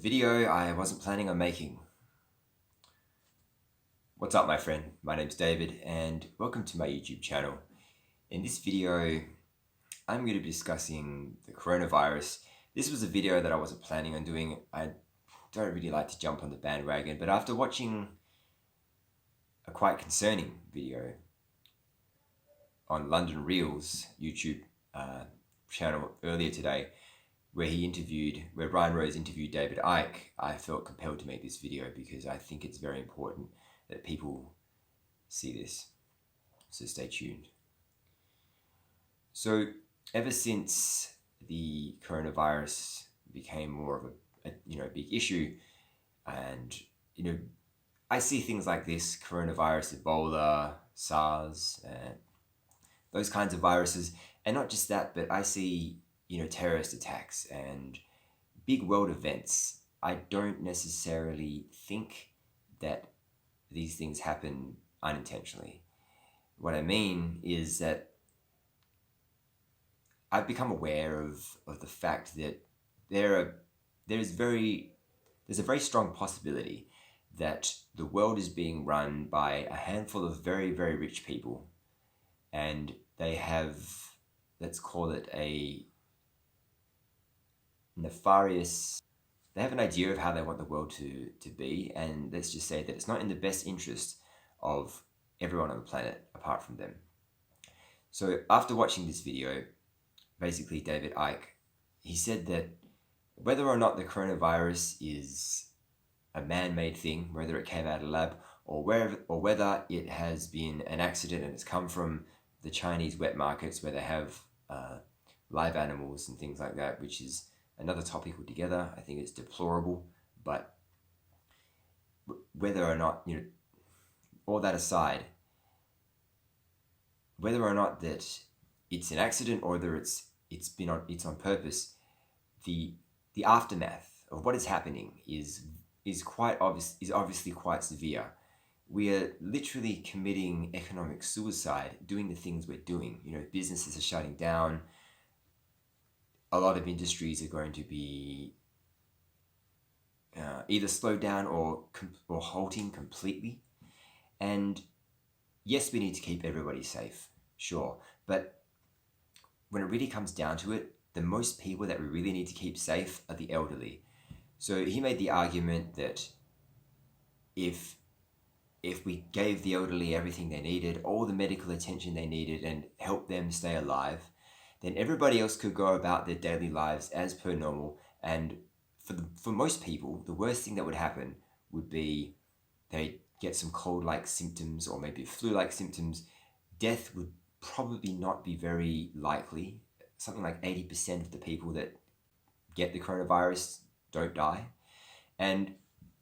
video I wasn't planning on making. What's up, my friend? My name's David and welcome to my YouTube channel. In this video, I'm going to be discussing the coronavirus. This was a video that I wasn't planning on doing. I don't really like to jump on the bandwagon, but after watching a quite concerning video on London Reel's YouTube channel earlier today, where Brian Rose interviewed David Icke, I felt compelled to make this video because I think it's very important that people see this. So stay tuned. So ever since the coronavirus became more of a big issue, and I see things like this coronavirus, Ebola, SARS, those kinds of viruses, and not just that, but I see terrorist attacks and big world events. I don't necessarily think that these things happen unintentionally. What I mean is that I've become aware of the fact that there's a very strong possibility that the world is being run by a handful of very, very rich people, and they have, let's call it they have an idea of how they want the world to be, and let's just say that it's not in the best interest of everyone on the planet apart from them. So after watching this video, basically David Icke, he said that whether or not the coronavirus is a man-made thing, whether it came out of a lab, or whether it has been an accident and it's come from the Chinese wet markets where they have live animals and things like that, which is another topic altogether. I think it's deplorable, but whether or not, all that aside, whether or not that it's an accident or whether it's on purpose, the aftermath of what is happening is obviously quite severe. We are literally committing economic suicide doing the things we're doing. Businesses are shutting down. A lot of industries are going to be either slowed down or halting completely. And yes, we need to keep everybody safe, sure. But when it really comes down to it, the most people that we really need to keep safe are the elderly. So he made the argument that if we gave the elderly everything they needed, all the medical attention they needed, and helped them stay alive, then everybody else could go about their daily lives as per normal. And for most people, the worst thing that would happen would be they get some cold-like symptoms or maybe flu-like symptoms. Death would probably not be very likely. Something like 80% of the people that get the coronavirus don't die. And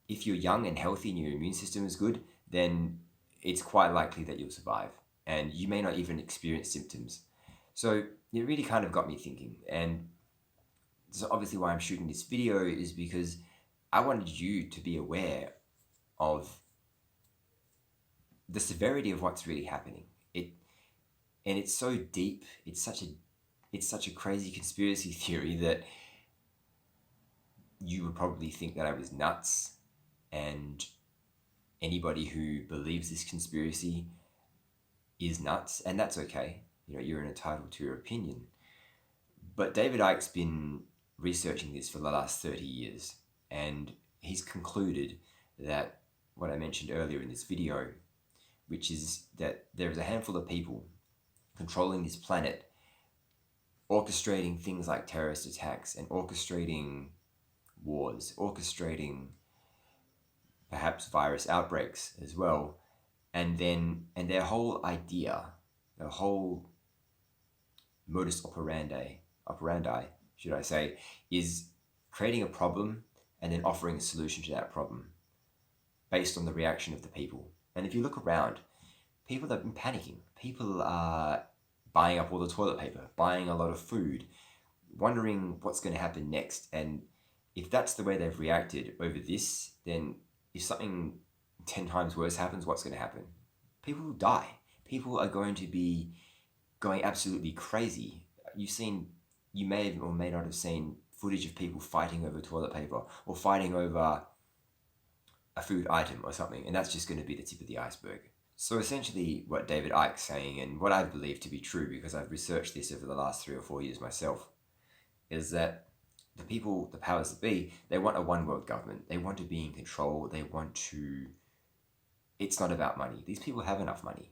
if you're young and healthy and your immune system is good, then it's quite likely that you'll survive. And you may not even experience symptoms. So it really kind of got me thinking. And so obviously why I'm shooting this video is because I wanted you to be aware of the severity of what's really happening. And it's so deep. It's such a crazy conspiracy theory that you would probably think that I was nuts. And anybody who believes this conspiracy is nuts, and that's okay. You're entitled to your opinion. But David Icke's been researching this for the last 30 years, and he's concluded that what I mentioned earlier in this video, which is that there is a handful of people controlling this planet, orchestrating things like terrorist attacks and orchestrating wars, orchestrating perhaps virus outbreaks as well. And their whole idea, their whole modus operandi, should I say, is creating a problem and then offering a solution to that problem based on the reaction of the people. And if you look around, people have been panicking. People are buying up all the toilet paper, buying a lot of food, wondering what's going to happen next. And if that's the way they've reacted over this, then if something 10 times worse happens, what's going to happen? People will die. People are going to be going absolutely crazy. You may or may not have seen footage of people fighting over toilet paper or fighting over a food item or something, and that's just going to be the tip of the iceberg. So essentially what David Icke's saying, and what I believe to be true because I've researched this over the last 3 or 4 years myself, is that the people, the powers that be, they want a one world government. They want to be in control. They want to... It's not about money. These people have enough money.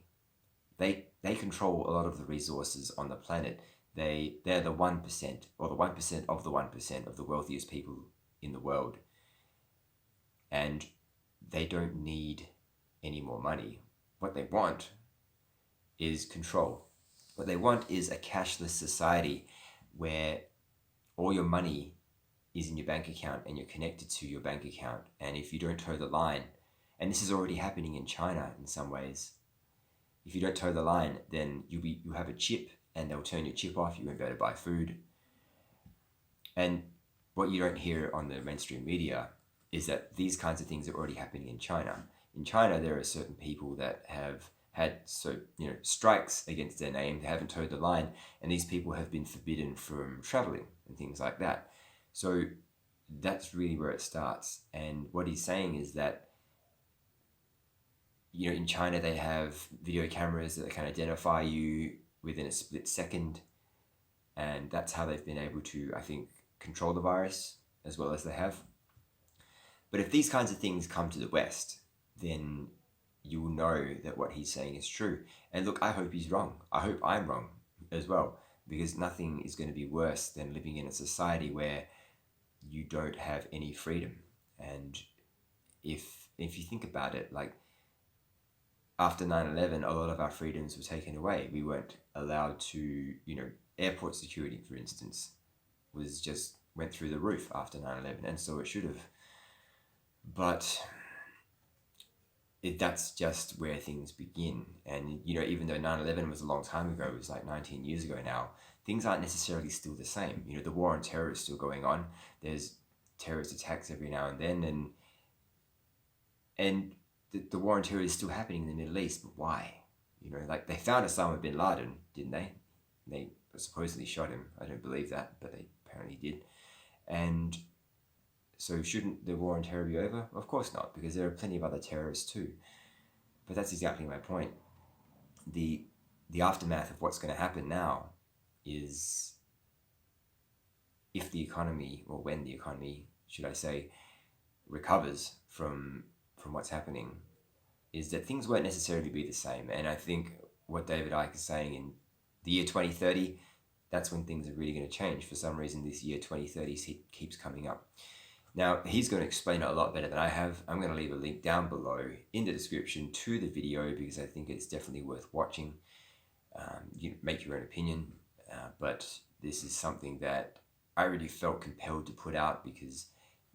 They control a lot of the resources on the planet. They're the 1%, or the 1% of the 1% of the wealthiest people in the world. And they don't need any more money. What they want is control. What they want is a cashless society where all your money is in your bank account and you're connected to your bank account. And if you don't toe the line, and this is already happening in China in some ways, if you don't toe the line, then you have a chip and they'll turn your chip off. You won't be able to buy food. And what you don't hear on the mainstream media is that these kinds of things are already happening in China. In China, there are certain people that have had strikes against their name. They haven't toed the line, and these people have been forbidden from traveling and things like that. So that's really where it starts. And what he's saying is that, in China they have video cameras that can identify you within a split second, and that's how they've been able to, I think, control the virus as well as they have. But if these kinds of things come to the West, then you will know that what he's saying is true. And look, I hope he's wrong. I hope I'm wrong as well, because nothing is going to be worse than living in a society where you don't have any freedom. And if you think about it, like after 9/11, a lot of our freedoms were taken away. We weren't allowed to, airport security, for instance, went through the roof after 9/11, and so it should have. But that's just where things begin. And, even though 9/11 was a long time ago, it was like 19 years ago now, things aren't necessarily still the same. The war on terror is still going on. There's terrorist attacks every now and then, and the war on terror is still happening in the Middle East. But why? Like they found Osama bin Laden, didn't they? They supposedly shot him. I don't believe that, but they apparently did. And so shouldn't the war on terror be over? Of course not, because there are plenty of other terrorists too. But that's exactly my point. The aftermath of what's going to happen now is if the economy, or when the economy, should I say, recovers from what's happening, is that things won't necessarily be the same. And I think what David Icke is saying in the year 2030, that's when things are really going to change. For some reason, this year 2030 keeps coming up. Now, he's going to explain it a lot better than I have. I'm going to leave a link down below in the description to the video because I think it's definitely worth watching. You make your own opinion, but this is something that I really felt compelled to put out because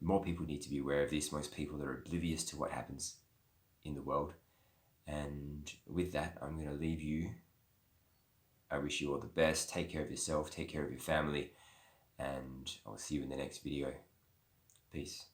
more people need to be aware of this. Most people are oblivious to what happens in the world. And with that, I'm going to leave you. I wish you all the best. Take care of yourself. Take care of your family. And I'll see you in the next video. Peace.